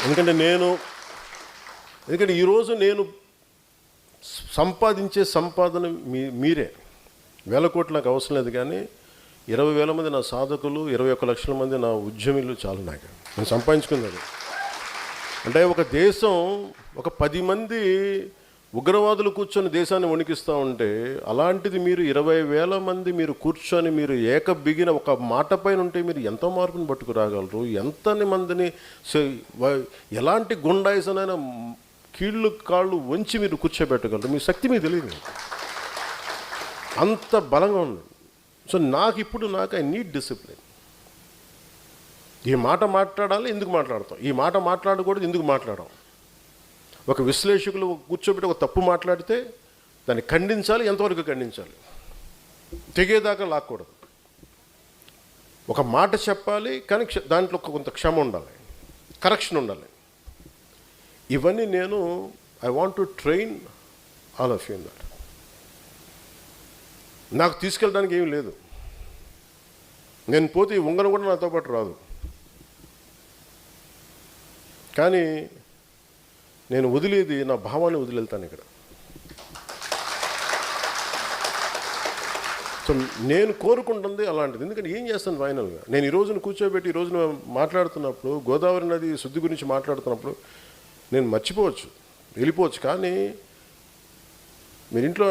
ఎందుకంటే ఈరోజు నేను సంపాదించే సంపాదన మీరే. 1,000 కోట్లు నాకు అవసరం లేదు, కానీ 20,000 మంది నా సాధకులు, 21 లక్షల మంది నా ఉద్యమిలు చాలు నాకు. నేను సంపాదించుకున్నది అంటే ఒక దేశం, ఒక 10 మంది ఉగ్రవాదులు కూర్చొని దేశాన్ని వణికిస్తూ ఉంటే, అలాంటిది మీరు 20,000 మంది మీరు కూర్చొని మీరు బిగిన ఒక మాట పైన ఉంటే మీరు ఎంత మార్పుని పట్టుకు రాగలరు? ఎంతని మందిని ఎలాంటి గుండాయిసనైనా కీళ్ళు కాళ్ళు వంచి మీరు కూర్చోబెట్టగలరు? మీ శక్తి మీకు తెలియదు, అంత బలంగా ఉంది. సో నాకు ఐ నీడ్ డిసిప్లిన్. ఈ మాట మాట్లాడాలి, ఎందుకు మాట్లాడతాం? ఈ మాట మాట్లాడకూడదు, ఎందుకు మాట్లాడాం? ఒక విశ్లేషకులు కూర్చోబెట్టి ఒక తప్పు మాట్లాడితే దాన్ని ఖండించాలి, ఎంతవరకు ఖండించాలి? తెగేదాకా లాక్కూడదు. ఒక మాట చెప్పాలి, కానీ దాంట్లో కొంత క్షమ ఉండాలి, కరెక్షన్ ఉండాలి. ఇవన్నీ I want to train all of you in that. నాకు తీసుకెళ్ళడానికి ఏమీ లేదు. నేను పోతే ఈ ఉంగరం కూడా నాతో పాటు రాదు, కానీ నేను వదిలేది నా భావాన్ని వదిలేళ్తాను ఇక్కడ. సో నేను కోరుకుంటుంది అలాంటిది. ఎందుకంటే ఏం చేస్తాను ఫైనల్గా? నేను ఈ రోజున కూర్చోబెట్టి ఈ రోజున మాట్లాడుతున్నప్పుడు, గోదావరి నది శుద్ధి గురించి మాట్లాడుతున్నప్పుడు నేను మర్చిపోవచ్చు, వెళ్ళిపోవచ్చు, కానీ మీరు ఇంట్లో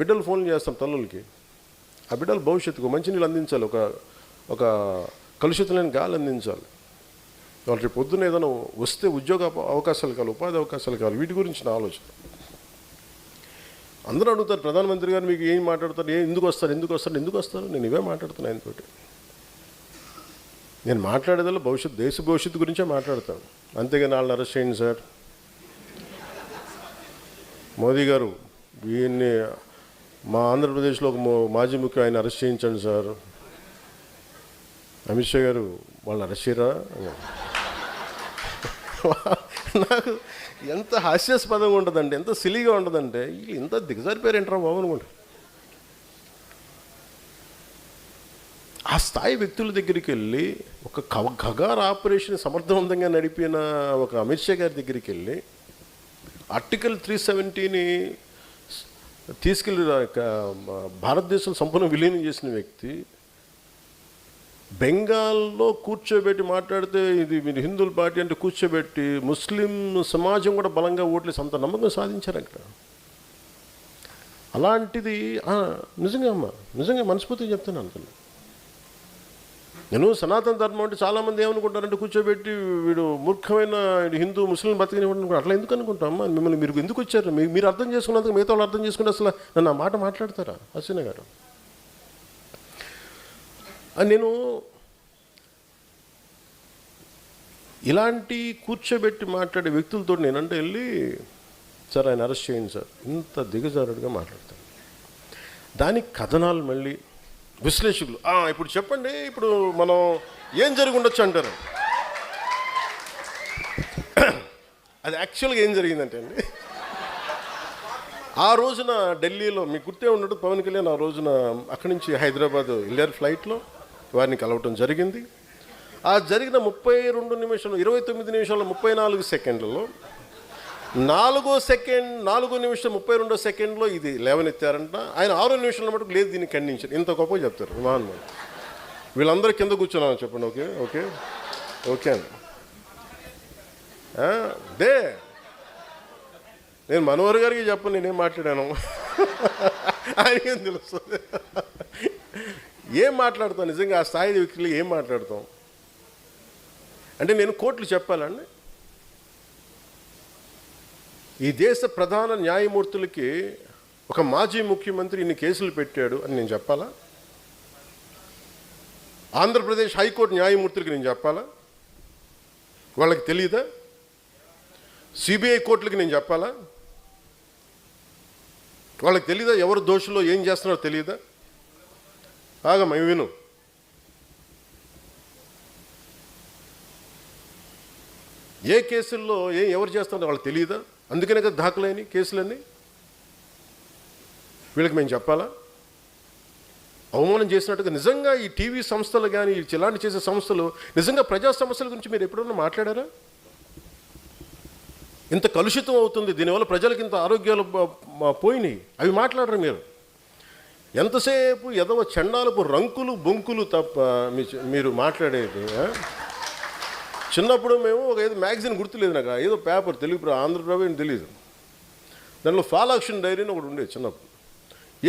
బిడ్డలు ఫోన్లు చేస్తాం తల్లులకి. ఆ బిడ్డల భవిష్యత్తుకు మంచినీళ్ళు అందించాలి, ఒక కలుషితం లేని గాలి అందించాలి. వాళ్ళకి పొద్దున్న ఏదైనా వస్తే ఉద్యోగ అవకాశాలు కావాలి, ఉపాధి అవకాశాలు కావాలి. వీటి గురించి నా ఆలోచన. అందరూ అడుగుతారు, ప్రధానమంత్రి గారు మీకు ఏం మాట్లాడతారు, ఎందుకు వస్తారు? నేను ఇవే మాట్లాడుతాను ఆయనతోటి. నేను మాట్లాడేదల్లా దేశ భవిష్యత్తు గురించే మాట్లాడతాను. అంతేగాని వాళ్ళని అరెస్ట్ చేయండి సార్, మోదీ గారు వీళ్ళని మా ఆంధ్రప్రదేశ్లో ఒక మాజీ ముఖ్య ఆయన అరెస్ట్ చేయించండి సార్, అమిత్ షా గారు వాళ్ళని అరెస్ట్ చేయరా? నాకు ఎంత హాస్యాస్పదంగా ఉంటుందంటే, ఎంత సిలీగా ఉంటుందంటే, ఇంత దిగజారిపోయారు ఏంట్రా బాబు అనుకుంటా. ఆ స్థాయి వ్యక్తుల దగ్గరికి వెళ్ళి ఒక ఖగార్ ఆపరేషన్ సమర్థవంతంగా నడిపిన ఒక అమిత్ షా గారి దగ్గరికి వెళ్ళి ఆర్టికల్ 370ని తీసుకెళ్ళి భారతదేశం సంపూర్ణ విలీనం చేసిన వ్యక్తి బెంగాల్లో కూర్చోబెట్టి మాట్లాడితే, ఇది మీరు హిందువుల పార్టీ అంటే కూర్చోబెట్టి ముస్లిం సమాజం కూడా బలంగా ఓట్లేసి అంత నమ్మకం సాధించారు అక్కడ. అలాంటిది నిజంగా మనస్ఫూర్తిగా చెప్తాను అనుకున్నాను. నేను సనాతన ధర్మం అంటే చాలామంది ఏమనుకుంటారంటే, కూర్చోబెట్టి వీడు మూర్ఖమైన హిందూ ముస్లిం బతికినప్పుడు అట్లా ఎందుకు అనుకుంటామా? మిమ్మల్ని మీరు ఎందుకు వచ్చారు? మీరు అర్థం చేసుకున్నందుకు మిగతా వాళ్ళు అర్థం చేసుకుంటే అసలు నన్ను ఆ మాట మాట్లాడతారా హసీనా గారు? నేను ఇలాంటి కూర్చోబెట్టి మాట్లాడే వ్యక్తులతో నేనంటే వెళ్ళి, సార్ ఆయన అరెస్ట్ చేయండి సార్, ఇంత దిగజారుడుగా మాట్లాడతాను. దానికి కథనాలు మళ్ళీ విశ్లేషకులు ఇప్పుడు చెప్పండి, ఇప్పుడు మనం ఏం జరిగి ఉండొచ్చు అంటారు. అది యాక్చువల్గా ఏం జరిగిందంటే అండి, ఆ రోజున ఢిల్లీలో మీకు గుర్తే ఉన్నట్టు పవన్ కళ్యాణ్ ఆ రోజున అక్కడి నుంచి హైదరాబాద్ వెళ్ళారు ఫ్లైట్లో. వారిని కలవటం జరిగింది. ఆ జరిగిన 32 నిమిషాలు 29 నిమిషాల 34 సెకండ్లలో 4 నిమిషం 32 సెకండ్లో ఇది లేవనెత్తారంట. ఆయన 6 నిమిషాల మటుకు లేదు, దీన్ని ఖండించారు. ఇంత గొప్ప చెప్తారు మహాన్మాన్. వీళ్ళందరూ కింద కూర్చున్నాను చెప్పండి. ఓకే అండి. నేను మనోహర్ గారికి చెప్పను నేనేం మాట్లాడాను, ఆయనకేం తెలుస్తుంది. ఏం మాట్లాడతాం నిజంగా ఆ స్థాయి వ్యక్తులు ఏం మాట్లాడతాం అంటే, నేను కోర్టులు చెప్పాలండి? ఈ దేశ ప్రధాన న్యాయమూర్తులకి ఒక మాజీ ముఖ్యమంత్రి ఇన్ని కేసులు పెట్టాడు అని నేను చెప్పాలా? ఆంధ్రప్రదేశ్ హైకోర్టు న్యాయమూర్తులకి నేను చెప్పాలా? వాళ్ళకి తెలియదా? సిబిఐ కోర్టులకి నేను చెప్పాలా? వాళ్ళకి తెలియదా? ఎవరు దోషులో ఏం చేస్తున్నారో తెలియదా? ఆగమ్మ విను. ఏ కేసుల్లో ఎవరు చేస్తున్నారో వాళ్ళకి తెలియదా? అందుకనే కదా దాఖలైన కేసులన్నీ. వీళ్ళకి మేము చెప్పాలా? అవమానం చేసినట్టుగా నిజంగా ఈ టీవీ సంస్థలు కానీ ఇలాంటి చేసే సంస్థలు నిజంగా ప్రజా సమస్యల గురించి మీరు ఎప్పుడన్నా మాట్లాడారా? ఇంత కలుషితం అవుతుంది, దీనివల్ల ప్రజలకు ఇంత ఆరోగ్యాలు పోయినాయి, అవి మాట్లాడరు మీరు. ఎంతసేపు ఎదవ చండాలపు రంకులు బొంకులు తప్ప మీరు మాట్లాడేది. చిన్నప్పుడు మేము ఒక ఏదో మ్యాగజైన్ గుర్తులేదు నాకు, ఏదో పేపర్ తెలుగు ఆంధ్రప్రభ అని తెలియదు, దాంట్లో ఫాలాక్షన్ డైరీ అని ఒకటి ఉండేది చిన్నప్పుడు.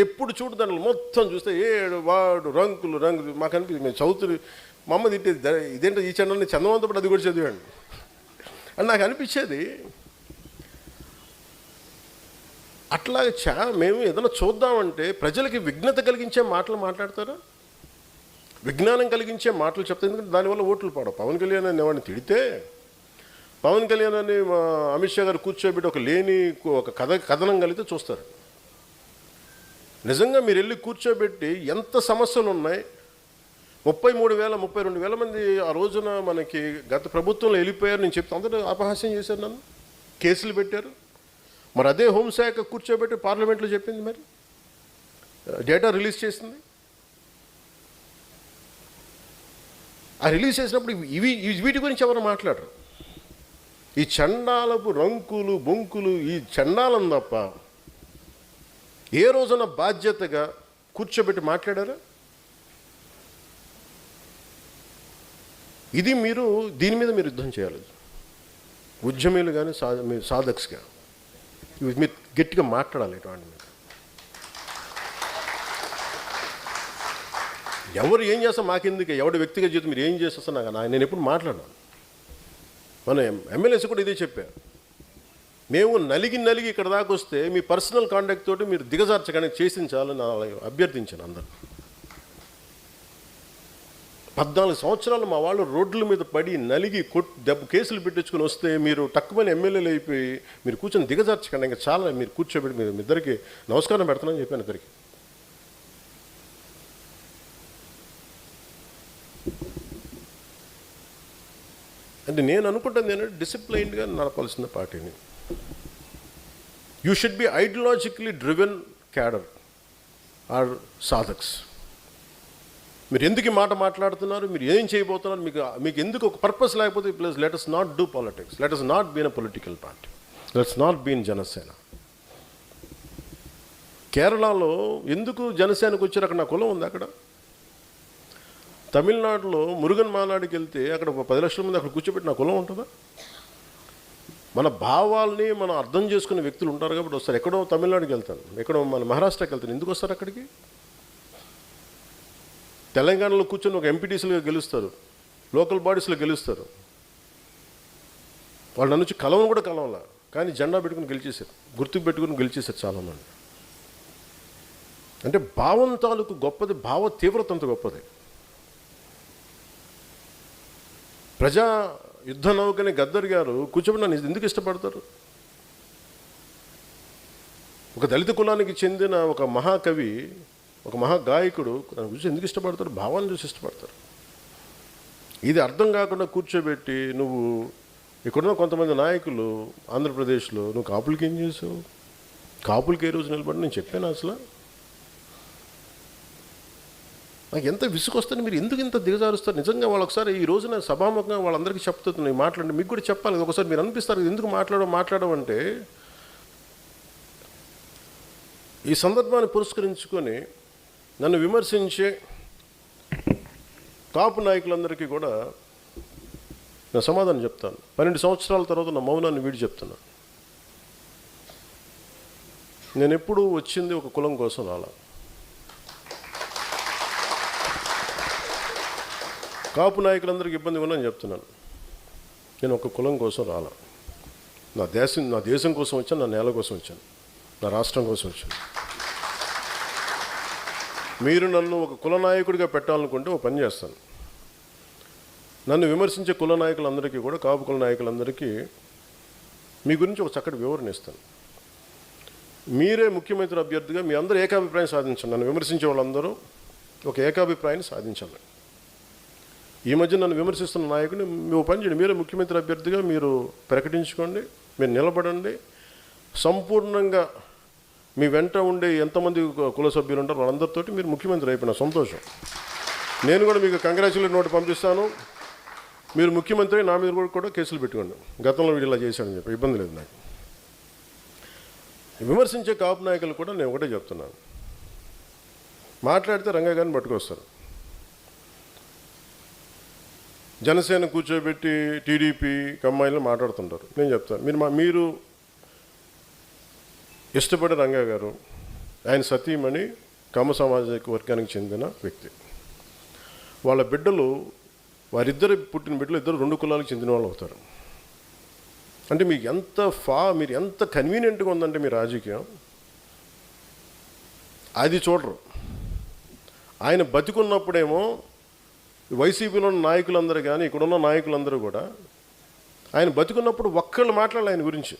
ఎప్పుడు చూడు దాంట్లో మొత్తం చూస్తే ఏడు వాడు రంకులు మాకు అనిపించింది. మేము చదువుతుంది మా అమ్మ తిట్టేది, ఇదేంటో ఈ చండాలని చందమంతో పాటు అది కూడా చదివాండి అని నాకు అనిపించేది. అట్లా మేము ఏదైనా చూద్దామంటే ప్రజలకి విఘ్నత కలిగించే మాటలు మాట్లాడతారా, విజ్ఞానం కలిగించే మాటలు చెప్తారు. ఎందుకంటే దానివల్ల ఓట్లు పాడవు. పవన్ కళ్యాణ్ అని వాడిని తిడితే, పవన్ కళ్యాణ్ అని అమిత్ షా గారు కూర్చోబెట్టి ఒక లేని ఒక కథనం కలిగితే చూస్తారు. నిజంగా మీరు వెళ్ళి కూర్చోబెట్టి ఎంత సమస్యలు ఉన్నాయి, 33,000 32,000 మంది ఆ రోజున మనకి గత ప్రభుత్వంలో వెళ్ళిపోయారు. నేను చెప్తే అందరూ అపహాస్యం చేశారు, నన్ను కేసులు పెట్టారు. మరి అదే హోంశాఖ కూర్చోబెట్టి పార్లమెంట్లో చెప్పింది, మరి డేటా రిలీజ్ చేసింది. ఆ రిలీజ్ చేసినప్పుడు వీటి గురించి ఎవరు మాట్లాడరు. ఈ చండాలపు రంకులు బొంకులు, ఈ చండాలం తప్ప ఏ రోజున బాధ్యతగా కూర్చోబెట్టి మాట్లాడారా? ఇది మీరు దీని మీద మీరు యుద్ధం చేయాలి. ఉద్యమీలు కానీ సాధక్స్గా ఇవి మీరు గట్టిగా మాట్లాడాలి. ఇటువంటి మీద ఎవరు ఏం చేస్తా మాకెందుకు, ఎవరి వ్యక్తిగత జీవితం మీరు ఏం చేస్తా నాకు నేను ఎప్పుడు మాట్లాడాను. మన ఎమ్మెల్యేస్ కూడా ఇదే చెప్పారు. మేము నలిగి ఇక్కడ దాకా వస్తే మీ పర్సనల్ కాంటాక్ట్ తోటి మీరు దిగజార్చగానే చేసించాలని అభ్యర్థించాను అందరు. 14 సంవత్సరాలు మా వాళ్ళు రోడ్ల మీద పడి నలిగి కేసులు పెట్టించుకొని వస్తే మీరు తక్కువని ఎమ్మెల్యేలు అయిపోయి మీరు కూర్చొని దిగజార్చకండి. ఇంకా చాలా మీరు కూర్చోబెట్టి మీరు ఇద్దరికి నమస్కారం పెడతానని చెప్పాను. ఇద్దరికి అంటే నేను అనుకుంటుంది ఏంటంటే డిసిప్లైన్డ్గా నడపాల్సిన పార్టీని. You should be ideologically driven cadre or సాధక్స్. మీరు ఎందుకు ఈ మాట మాట్లాడుతున్నారు, మీరు ఏం చేయబోతున్నారు, మీకు ఎందుకు ఒక పర్పస్ లేకపోతే please let us not do politics, let us not be in a political party, let's not be in Janasena. కేరళలో ఎందుకు జనసేనకు వచ్చారు? అక్కడ నా కులం ఉంది. అక్కడ తమిళనాడులో మురుగన్ మాలాడికి వెళ్తే అక్కడ 10 లక్షల మంది అక్కడ కూర్చోబెట్టి నా కులం ఉంటుందా? మన భావాల్ని మనం అర్థం చేసుకునే వ్యక్తులు ఉంటారు కాబట్టి వస్తారు. ఎక్కడో తమిళనాడుకి వెళ్తాను, ఎక్కడో మన మహారాష్ట్రకి వెళ్తాను, ఎందుకు వస్తారు అక్కడికి? తెలంగాణలో కూర్చొని ఒక ఎంపీటీసీలుగా గెలుస్తారు, లోకల్ బాడీస్లో గెలుస్తారు. వాళ్ళు నన్ను వచ్చి కలవను కూడా కలవలా, కానీ జెండా పెట్టుకుని గెలిచేశారు, గుర్తుకు పెట్టుకుని గెలిచేశారు చాలామంది. అంటే భావం తాలూకు గొప్పది, భావ తీవ్రత అంత గొప్పది. ప్రజా యుద్ధ నౌకని గద్దర్ గారు కూర్చోబెట్టి నన్ను ఎందుకు ఇష్టపడతారు? ఒక దళిత కులానికి చెందిన ఒక మహాకవి, ఒక మహాగాయకుడు నన్ను చూసి ఎందుకు ఇష్టపడతారు? భావాలను చూసి ఇష్టపడతారు. ఇది అర్థం కాకుండా కూర్చోబెట్టి నువ్వు ఇక్కడున్న కొంతమంది నాయకులు ఆంధ్రప్రదేశ్లో నువ్వు కాపులకి ఏం చేసావు, కాపులకి ఏ రోజు నిలబడి నేను చెప్పాను అసలు. నాకు ఎంత విసుకొస్తుంది, మీరు ఎందుకు ఇంత దిగజారుస్తారు? నిజంగా వాళ్ళు ఒకసారి ఈ రోజున సభాముఖంగా వాళ్ళందరికీ చెప్తున్నాయి మాట్లాడండి, మీకు కూడా చెప్పాలి. ఒకసారి మీరు అనిపిస్తారు ఎందుకు మాట్లాడమంటే ఈ సందర్భాన్ని పురస్కరించుకొని నన్ను విమర్శించే కాపు నాయకులందరికీ కూడా నేను సమాధానం చెప్తాను. 12 సంవత్సరాల తర్వాత నా మౌనాన్ని వీడి చెప్తున్నాను. నేను ఎప్పుడు వచ్చింది ఒక కులం కోసం రాలా. కాపు నాయకులందరికీ ఇబ్బంది ఉన్నాను చెప్తున్నాను. నేను ఒక కులం కోసం రాలా. నా దేశం కోసం వచ్చాను, నా నేల కోసం వచ్చాను, నా రాష్ట్రం కోసం వచ్చాను. మీరు నన్ను ఒక కుల నాయకుడిగా పెట్టాలనుకుంటే ఒక పని చేస్తాను. నన్ను విమర్శించే కుల నాయకులందరికీ కూడా, కాపు కుల నాయకులందరికీ మీ గురించి ఒక చక్కటి వివరణ ఇస్తాను. మీరే ముఖ్యమంత్రి అభ్యర్థిగా మీ అందరూ ఏకాభిప్రాయం సాధించండి. నన్ను విమర్శించే వాళ్ళందరూ ఒక ఏకాభిప్రాయాన్ని సాధించాలి. ఈ మధ్య నన్ను విమర్శిస్తున్న నాయకుడిని మీరు పని చేయండి, మీరే ముఖ్యమంత్రి అభ్యర్థిగా మీరు ప్రకటించుకోండి, మీరు నిలబడండి. సంపూర్ణంగా మీ వెంట ఉండే ఎంతమంది కుల సభ్యులు ఉంటారో వాళ్ళందరితోటి మీరు ముఖ్యమంత్రి అయిపోయిన సంతోషం. నేను కూడా మీకు కంగ్రాచులేట్ నోట్ పంపిస్తాను. మీరు ముఖ్యమంత్రి, నా మీద కూడా కేసులు పెట్టుకోండి, గతంలో వీడు ఇలా చేశాడని చెప్పి, ఇబ్బంది లేదు నాకు. విమర్శించే కాపు నాయకులు కూడా నేను ఒకటే చెప్తున్నాను, మాట్లాడితే రంగా గారిని పట్టుకొస్తారు. జనసేన కూర్చోబెట్టి టీడీపీ కమ్మాయిలు మాట్లాడుతుంటారు. నేను చెప్తాను, మీరు ఇష్టపడే రంగా గారు, ఆయన సతీమణి కమ్మ సామాజిక వర్గానికి చెందిన వ్యక్తి. వాళ్ళ బిడ్డలు, వారిద్దరు పుట్టిన బిడ్డలు ఇద్దరు 2 కులాలకు చెందిన వాళ్ళు అవుతారు. అంటే మీరు ఎంత కన్వీనియంట్గా ఉందంటే మీ రాజకీయం, అది చూడరు. ఆయన బతికున్నప్పుడేమో వైసీపీలో ఉన్న నాయకులందరూ కానీ ఇక్కడున్న నాయకులందరూ కూడా ఆయన బతికున్నప్పుడు ఒక్కళ్ళు మాట్లాడాలి ఆయన గురించి.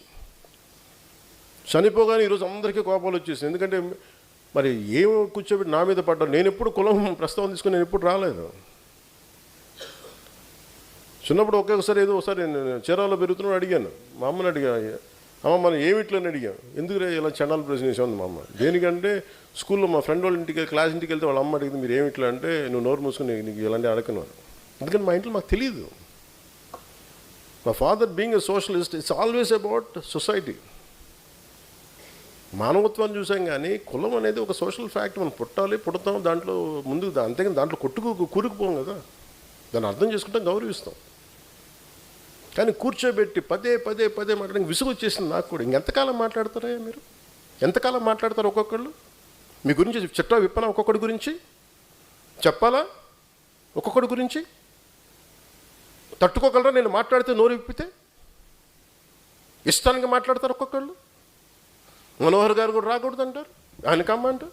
చనిపోగానే ఈరోజు అందరికీ కోపాలు వచ్చేసింది. ఎందుకంటే మరి ఏం కూర్చోబెట్టి నా మీద పడ్డారు. నేను ఎప్పుడు కులం ప్రస్తావన తీసుకుని నేను ఎప్పుడు రాలేదు. చిన్నప్పుడు ఒక్కొక్కసారి ఏదో ఒకసారి నేను చీరాల్లో పెరుగుతున్నాడు అడిగాను, మా అమ్మని అడిగా, అమ్మ మనం ఏమిట్లని అడిగాను, ఎందుకు ఇలా చండాలు ప్రశ్న చేసాను మా అమ్మ. దేనికంటే స్కూల్లో మా ఫ్రెండ్ వాళ్ళ ఇంటికి క్లాస్ ఇంటికి వెళ్తే వాళ్ళ అమ్మ అడిగింది, మీరు ఏమిట్లా అంటే, నువ్వు నోరు మూసుకుని నీకు ఇలాంటి అడగను. ఎందుకంటే మా ఇంట్లో మాకు తెలియదు. మా father being a socialist, it's always about society. మానవత్వాన్ని చూసాం కానీ కులం అనేది ఒక సోషల్ ఫ్యాక్ట్. మనం పుడతాం దాంట్లో ముందుకు, అంతేగాని దాంట్లో కూరుకుపోం కదా. దాన్ని అర్థం చేసుకుంటాం, గౌరవిస్తాం. కానీ కూర్చోబెట్టి పదే మాట్లాడడానికి విసుగు వచ్చేసింది నాకు కూడా. ఇంకెంతకాలం మాట్లాడతారా మీరు? ఎంతకాలం మాట్లాడతారు ఒక్కొక్కళ్ళు? మీ గురించి చిట్టా విప్పనా? ఒక్కొక్కడి గురించి చెప్పాలా? ఒక్కొక్కడి గురించి తట్టుకోగలరా? నేను మాట్లాడితే నోరు విప్పితే ఇష్టానికి మాట్లాడతారు ఒక్కొక్కళ్ళు. మనోహర్ గారు కూడా రాకూడదు అంటారు, ఆయన కమ్మంటారు.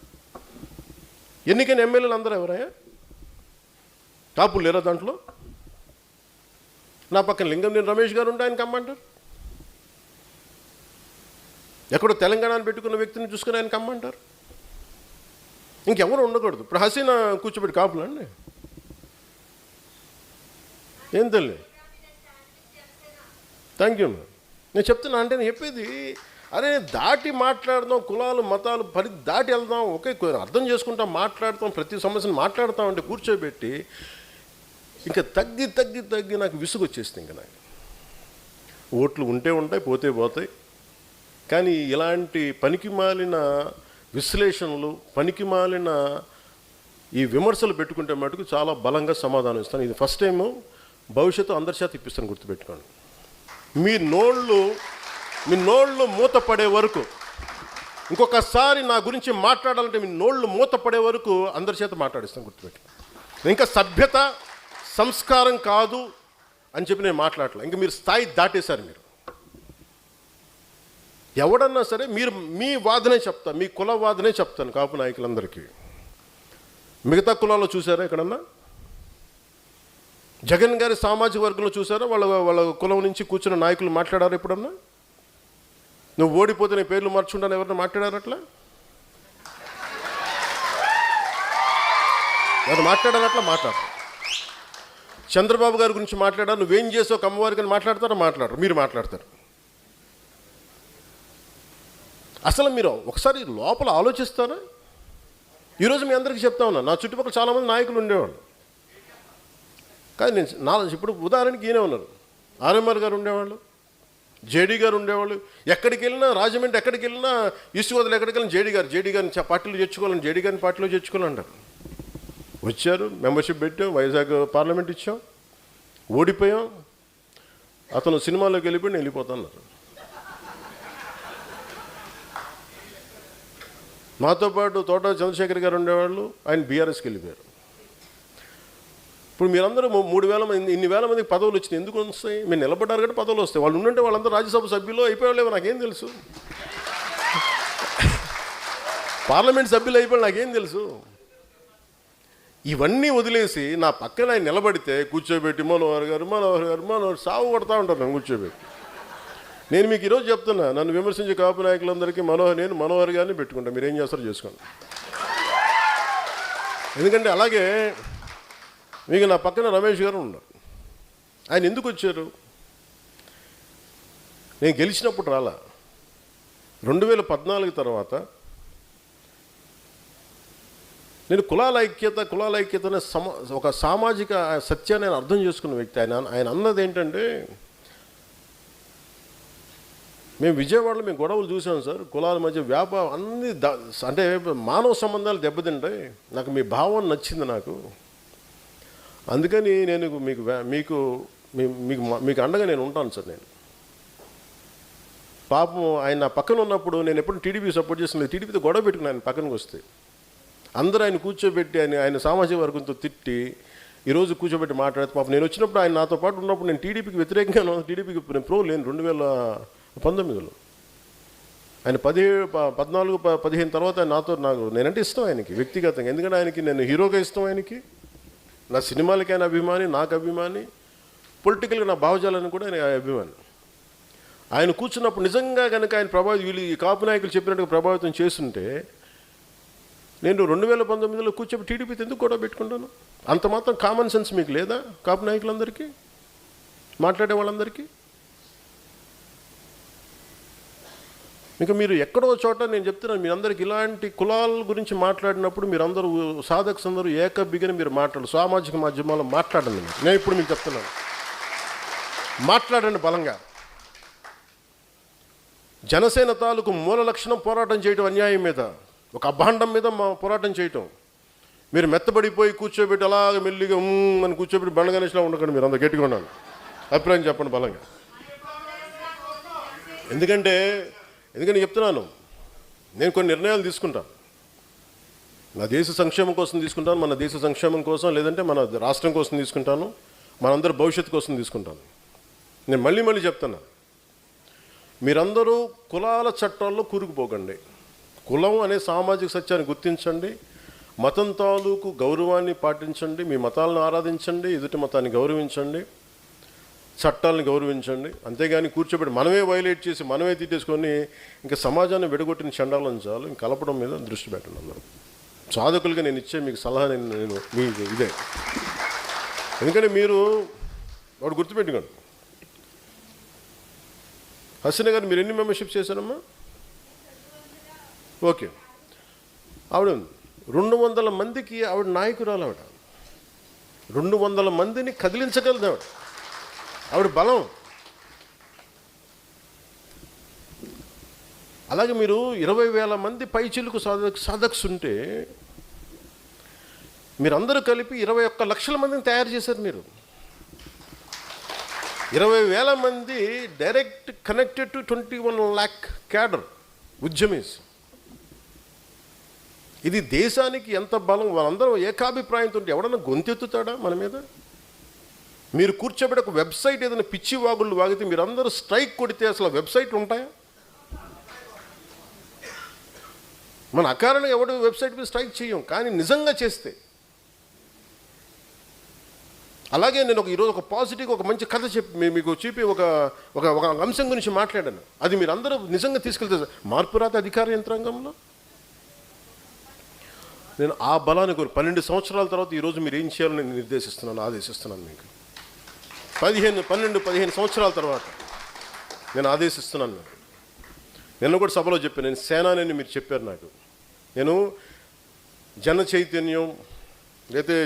ఎన్నికైన ఎమ్మెల్యేలు అందరూ ఎవరయ్యా? కాపులు లేరా దాంట్లో? నా పక్కన లింగంనేని రమేష్ గారు ఉంటే ఆయన కమ్మంటారు. ఎక్కడో తెలంగాణను పెట్టుకున్న వ్యక్తిని చూసుకుని ఆయన కమ్మంటారు. ఇంకెవరు ఉండకూడదు. ఇప్పుడు హసీనా కూర్చోబెట్టి కాపులండి, ఏం తెలియ. Thank you. నేను చెప్తున్నా అంటే, నేను చెప్పేది అరే దాటి మాట్లాడదాం, కులాలు మతాలు దాటి వెళ్దాం, ఒకే అర్థం చేసుకుంటాం, మాట్లాడతాం, ప్రతి సమస్యను మాట్లాడతాం. అంటే కూర్చోబెట్టి ఇంకా తగ్గి నాకు విసుగు వచ్చేస్తుంది. ఇంకా నాకు ఓట్లు ఉంటే ఉంటాయి, పోతే పోతాయి. కానీ ఇలాంటి పనికిమాలిన విశ్లేషణలు, పనికిమాలిన ఈ విమర్శలు పెట్టుకుంటే మటుకు చాలా బలంగా సమాధానం ఇస్తాను. ఇది ఫస్ట్ టైము, భవిష్యత్తు అందరి చేత ఇప్పిస్తాను, గుర్తుపెట్టుకోండి. మీ నోళ్ళు మూతపడే వరకు, ఇంకొకసారి నా గురించి మాట్లాడాలంటే మీ నోళ్ళు మూతపడే వరకు అందరి చేత మాట్లాడిస్తాను, గుర్తుపెట్టుకోండి. ఇంకా సభ్యత సంస్కారం కాదు అని చెప్పి నేను మాట్లాడలే. ఇంకా మీరు స్థాయి దాటేశారు. మీరు ఎవడన్నా సరే మీరు మీ వాదనే చెప్తా, మీ కుల వాదనే చెప్తాను కాపు నాయకులందరికీ. మిగతా కులాల్లో చూసారా ఎక్కడన్నా? జగన్ గారి సామాజిక వర్గంలో చూసారా వాళ్ళ కులం నుంచి కూర్చున్న నాయకులు మాట్లాడారు ఎప్పుడన్నా? నువ్వు ఓడిపోతే నీ పేర్లు మార్చుకుంటాను ఎవరన్నా మాట్లాడారు? అట్లా ఎవరు మాట్లాడారు? అట్లా మాట్లాడరు. చంద్రబాబు గారి గురించి మాట్లాడారు, నువ్వేం చేసావు కమ్మవారికి అని మాట్లాడతారో మాట్లాడరు, మీరు మాట్లాడతారు. అసలు మీరు ఒకసారి లోపల ఆలోచిస్తారా? ఈరోజు మీ అందరికీ చెప్తా ఉన్నా, నా చుట్టుపక్కల చాలామంది నాయకులు ఉండేవాళ్ళు. కానీ నేను ఇప్పుడు ఉదాహరణకి ఈయనే ఉన్నారు, ఆర్ఎంఆర్ గారు ఉండేవాళ్ళు, జేడీ గారు ఉండేవాళ్ళు. ఎక్కడికి వెళ్ళినా, రాజమండ్రి ఎక్కడికి వెళ్ళినా, ఈస్ట్ గోదావరి ఎక్కడికి వెళ్ళినా జేడీ గారిని పార్టీలో చేర్చుకోవాలని, జేడీ గారిని పార్టీలో చేర్చుకోవాలంటారు. వచ్చారు, మెంబర్షిప్ పెట్టాం, వైజాగ్ పార్లమెంట్ ఇచ్చాం, ఓడిపోయాం. అతను సినిమాలోకి వెళ్ళిపోయి నేను వెళ్ళిపోతాన్నారు. నాతో పాటు తోట చంద్రశేఖర్ గారు ఉండేవాళ్ళు, ఆయన బీఆర్ఎస్కి వెళ్ళిపోయారు. ఇప్పుడు మీరందరూ 3,000 మంది, ఇన్ని వేల మందికి పదవులు వచ్చినాయి. ఎందుకు వస్తాయి? మీరు నిలబడ్డారు కాబట్టి పదవులు వస్తాయి. వాళ్ళు ఉండంటే వాళ్ళందరూ రాజ్యసభ సభ్యులు అయిపోయాలేవో నాకేం తెలుసు, పార్లమెంట్ సభ్యులు అయిపోయి నాకేం తెలుసు. ఇవన్నీ వదిలేసి నా పక్కన ఆయన నిలబడితే కూర్చోబెట్టి మనోహర్ గారు సాగు కొడతా ఉంటారు నన్ను కూర్చోబెట్టి. నేను మీకు ఈరోజు చెప్తున్నా, నన్ను విమర్శించే కాపు నాయకులందరికీ మనోహర్ గారిని పెట్టుకుంటా, మీరేం చేస్తారో చేసుకోండి. ఎందుకంటే అలాగే మీకు నా పక్కన రమేష్ గారు ఉన్నారు. ఆయన ఎందుకు వచ్చారు? నేను గెలిచినప్పుడు రాలా. 2014 తర్వాత నేను కులాల ఐక్యత అనే ఒక సామాజిక సత్యాన్ని నేను అర్థం చేసుకున్న వ్యక్తి. ఆయన అన్నది ఏంటంటే, మేము విజయవాడలో మేము గొడవలు చూసాం సార్, కులాల మధ్య వ్యాపారం అన్నీ అంటే మానవ సంబంధాలు దెబ్బతింటాయి. నాకు మీ భావం నచ్చింది నాకు, అందుకని నేను మీకు అండగా నేను ఉంటాను సార్. నేను పాపం ఆయన నా పక్కన ఉన్నప్పుడు నేను ఎప్పుడు టీడీపీ సపోర్ట్ చేస్తున్నాను, టీడీపీతో గొడవ పెట్టుకుని ఆయన పక్కనకి వస్తే అందరూ ఆయన కూర్చోబెట్టి ఆయన సామాజిక వర్గంతో తిట్టి ఈరోజు కూర్చోబెట్టి మాట్లాడితే పాపం నేను వచ్చినప్పుడు ఆయన నాతో పాటు ఉన్నప్పుడు నేను టీడీపీకి వ్యతిరేకంగా టీడీపీకి నేను ప్రో లేను. 2019లో ఆయన 14-15 తర్వాత నేనంటే ఇష్టం ఆయనకి వ్యక్తిగతంగా, ఎందుకంటే ఆయనకి నేను హీరోగా ఇష్టం, ఆయనకి నా సినిమాలకి ఆయన అభిమాని, నాకు అభిమాని, పొలిటికల్గా నా భావజాలను కూడా ఆయన అభిమాని. ఆయన కూర్చున్నప్పుడు నిజంగా కనుక ఆయన వీళ్ళు ఈ కాపు నాయకులు చెప్పినట్టుగా ప్రభావితం చేస్తుంటే నేను 2019లో కూర్చొని టీడీపీతో ఎందుకు గొడవ పెట్టుకుంటాను? అంత మాత్రం కామన్ సెన్స్ మీకు లేదా కాపు నాయకులందరికీ, మాట్లాడే వాళ్ళందరికీ? ఇంకా మీరు ఎక్కడో చోట నేను చెప్తున్నాను, మీరందరికీ ఇలాంటి కులాల గురించి మాట్లాడినప్పుడు మీరందరూ సాధకులందరూ ఏకబిగిన మీరు మాట్లాడు, సామాజిక మాధ్యమాల్లో మాట్లాడండి. నేను ఇప్పుడు మీకు చెప్తున్నాను, మాట్లాడండి బలంగా. జనసేన తాలూకు మూల లక్షణం పోరాటం చేయటం, అన్యాయం మీద, ఒక అభాండం మీద పోరాటం చేయటం. మీరు మెత్తబడిపోయి కూర్చోబెట్టి అలాగే మెల్లిగా అని కూర్చోబెట్టి బండగణేష్లా ఉండకండి. మీరు అంత గట్టిగా ఉన్నాను, అభిప్రాయం చెప్పండి బలంగా. ఎందుకంటే చెప్తున్నాను, నేను కొన్ని నిర్ణయాలు తీసుకుంటాను, నా దేశ సంక్షేమం కోసం తీసుకుంటాను, మన దేశ సంక్షేమం కోసం, లేదంటే మన రాష్ట్రం కోసం తీసుకుంటాను, మనందరి భవిష్యత్తు కోసం తీసుకుంటాను. నేను మళ్ళీ చెప్తున్నా, మీరందరూ కులాల చట్టాల్లో కూరుకుపోకండి. కులం అనే సామాజిక సత్యాన్ని గుర్తించండి, మతం తాలూకు గౌరవాన్ని పాటించండి, మీ మతాలను ఆరాధించండి, ఎదుటి మతాన్ని గౌరవించండి, చట్టాలను గౌరవించండి. అంతేగాని కూర్చోబెట్టి మనమే వైలేట్ చేసి మనమే తీసేసుకొని ఇంకా సమాజాన్ని విడగొట్టిన చండాలను చాలు. ఇంక కలపడం మీద దృష్టి పెట్టండి అందరూ. సాధకులుగా నేను ఇచ్చే మీకు సలహా నేను మీకు ఇదే. ఎందుకంటే మీరు వాడు గుర్తుపెట్టుకోండి, హసీనా గారు మీరు ఎన్ని మెంబర్షిప్ చేశారమ్మా? ఓకే, ఆవిడ 200 మందికి ఆవిడ నాయకురాలు. ఆవిడ 200 మందిని కదిలించగలదు. ఆవిడ బలం. అలాగే మీరు 20,000 మంది పైచిలుకు సాధక్స్ ఉంటే మీరందరూ కలిపి 21 లక్షల మందిని తయారు చేశారు. మీరు 20,000 మంది direct connected to 21 lakh cadre ఉద్యమీస్. ఇది దేశానికి ఎంత బలం. వాళ్ళందరూ ఏకాభిప్రాయంతో ఉంటే ఎవడన్నా గొంతెత్తుతాడా మన మీద? మీరు కూర్చోబెట్టి ఒక వెబ్సైట్ ఏదైనా పిచ్చి వాగుళ్ళు వాగితే మీరందరూ స్ట్రైక్ కొడితే అసలు వెబ్సైట్లు ఉంటాయా? మన అకారణంగా ఎవడు వెబ్సైట్ మీద స్ట్రైక్ చేయం, కానీ నిజంగా చేస్తే. అలాగే నేను ఈరోజు ఒక పాజిటివ్ ఒక మంచి కథ మీకు చూపి ఒక అంశం గురించి మాట్లాడాను. అది మీరు అందరూ నిజంగా తీసుకెళ్తే మార్పు రాత అధికార యంత్రాంగంలో నేను ఆ బలాన్ని 12 సంవత్సరాల తర్వాత ఈరోజు మీరు ఏం చేయాలో నేను ఆదేశిస్తున్నాను మీకు. 15 సంవత్సరాల తర్వాత నేను ఆదేశిస్తున్నాను మీకు. నిన్న కూడా సభలో చెప్పాను, నేను సేనాని మీరు చెప్పారు నాకు. నేను జన చైతన్యం లేకపోతే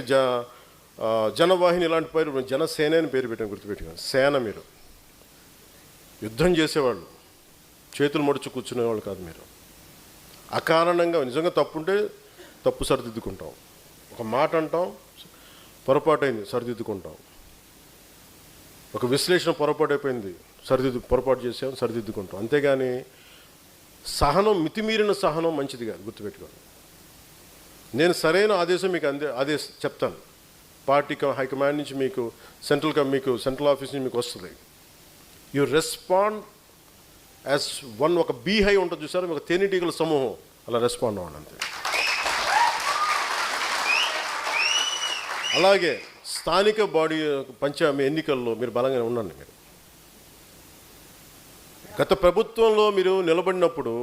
జనవాహిని ఇలాంటి పేరు, జనసేన అని పేరు పెట్టాను, గుర్తుపెట్టుకోండి. సేన మీరు యుద్ధం చేసేవాళ్ళు, చేతులు మడుచు కూర్చునేవాళ్ళు కాదు. మీరు అకారణంగా నిజంగా తప్పుంటే తప్పు సరిదిద్దుకుంటాం, ఒక మాట అంటాం పొరపాటైంది సరిదిద్దుకుంటాం, ఒక విశ్లేషణ పొరపాటు అయిపోయింది పొరపాటు చేసాం సరిదిద్దుకుంటాం. అంతేగాని సహనం, మితిమీరిన సహనం మంచిది కాదు, గుర్తుపెట్టుకోండి. నేను సరైన ఆదేశం మీకు చెప్తాను. పార్టీ హైకమాండ్ నుంచి మీకు సెంట్రల్ ఆఫీస్ నుంచి మీకు వస్తుంది. You respond as one. ఒక బీహై ఉంటుంది చూసారు, ఒక తేనెటీగల సమూహం, అలా రెస్పాండ్ అవ్వండి అంతే. అలాగే స్థానిక బాడీ ఎన్నికల్లో మీరు బలంగా ఉండండి. మీరు గత ప్రభుత్వంలో మీరు నిలబడినప్పుడు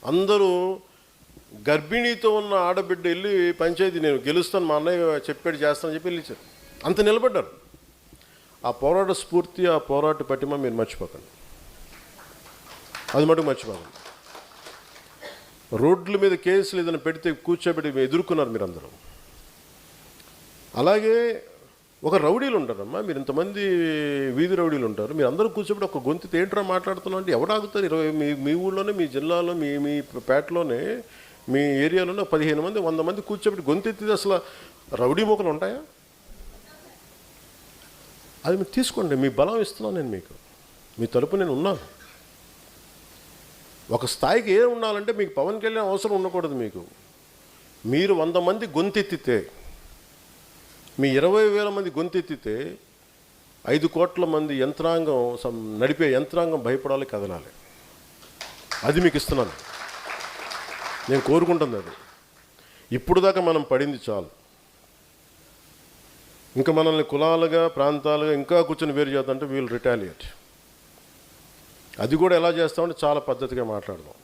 అందరూ గర్భిణీతో ఉన్న ఆడబిడ్డ వెళ్ళి పంచాయతీ నేను గెలుస్తాను, మా అన్నయ్య చెప్పాడు చేస్తానని చెప్పి వెళ్ళిచ్చారు. అంత నిలబడ్డారు. ఆ పోరాట స్ఫూర్తి, ఆ పోరాట పటిమ మీరు మర్చిపోకండి, అది మటుకు మర్చిపోకండి. రోడ్ల మీద కేసులు ఏదైనా పెడితే కూర్చోబెట్టి ఎదుర్కొన్నారు మీరు అందరూ. అలాగే ఒక రౌడీలు ఉంటారమ్మా, మీరు ఇంతమంది వీధి రౌడీలు ఉంటారు, మీరు అందరూ కూర్చోబెట్టి ఒక గొంతు ఏంట్రా మాట్లాడుతున్నాం అంటే ఎవరు ఆగుతారు? 20 మీ ఊళ్ళోనే, మీ జిల్లాలో, మీ పేటలోనే, మీ ఏరియాలోనే 15 మంది 100 మంది కూర్చోబెట్టి గొంతెత్తిది అసలు రౌడీ మూకలు ఉంటాయా? అది మీరు తీసుకోండి, మీ బలం ఇస్తున్నాను నేను మీకు, మీ తరపు నేను ఉన్నాను. ఒక స్థాయికి ఏం ఉండాలంటే మీకు పవన్ కళ్యాణ్ అవసరం ఉండకూడదు. మీరు 100 మంది గొంతెత్తితే, మీ 20,000 మంది గొంతెత్తితే 5 కోట్ల మంది యంత్రాంగం, నడిపే యంత్రాంగం భయపడాలి, కదలాలి. అది మీకు ఇస్తున్నాను, నేను కోరుకుంటుంది అది. ఇప్పుడు దాకా మనం పడింది చాలు. ఇంకా మనల్ని కులాలుగా, ప్రాంతాలుగా ఇంకా కూర్చొని వేరు చేద్దామంటే వీళ్ళు రిటాలియేట్. అది కూడా ఎలా చేస్తామంటే చాలా పద్ధతిగా మాట్లాడదాం,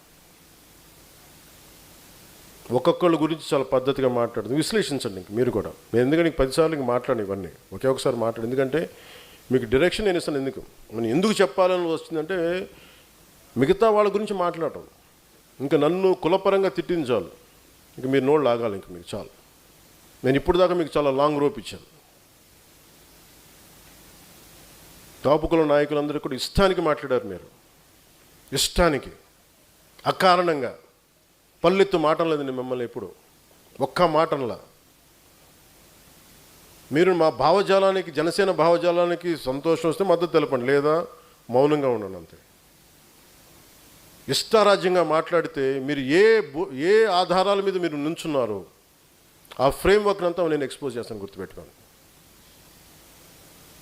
ఒక్కొక్కళ్ళ గురించి చాలా పద్ధతిగా మాట్లాడదాం, విశ్లేషించండి. ఇంక మీరు కూడా, నేను ఎందుకంటే 10 సార్లు ఇంక మాట్లాడి ఇవన్నీ ఒకే ఒకసారి మాట్లాడు, ఎందుకంటే మీకు డైరెక్షన్ నేను ఇస్తాను. ఎందుకు చెప్పాలని వచ్చిందంటే మిగతా వాళ్ళ గురించి మాట్లాడటం, ఇంకా నన్ను కులపరంగా తిట్టించాలి, ఇంక మీరు నోళ్ళు ఆగాలి, ఇంక మీకు చాలు. నేను ఇప్పుడు దాకా మీకు చాలా లాంగ్ రోప్ ఇచ్చాను. కాపుకుల నాయకులందరూ కూడా ఇష్టానికి మాట్లాడారు, మీరు ఇష్టానికి, అకారణంగా పల్లెత్తు మాటం లేదండి మిమ్మల్ని ఎప్పుడు, ఒక్క మాటంలా. మీరు మా భావజాలానికి, జనసేన భావజాలానికి సంతోషం వస్తే మద్దతు తెలపండి, లేదా మౌనంగా ఉండండి అంతే. ఇష్టారాజ్యంగా మాట్లాడితే మీరు ఏ ఆధారాల మీద మీరు నుంచున్నారో ఆ ఫ్రేమ్వర్క్ అంతా నేను ఎక్స్పోజ్ చేస్తాను, గుర్తుపెట్టుకోండి.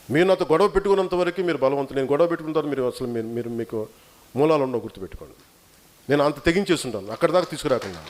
మీరు నాతో గొడవ పెట్టుకున్నంత వరకు మీరు బలవంతులు, నేను గొడవ పెట్టుకున్న తర్వాత మీరు అసలు మీకు మూలాలు ఉండవు, గుర్తుపెట్టుకోండి. నేను అంత తెగించేస్తుంటాను, అక్కడి దాకా తీసుకురాకుండా.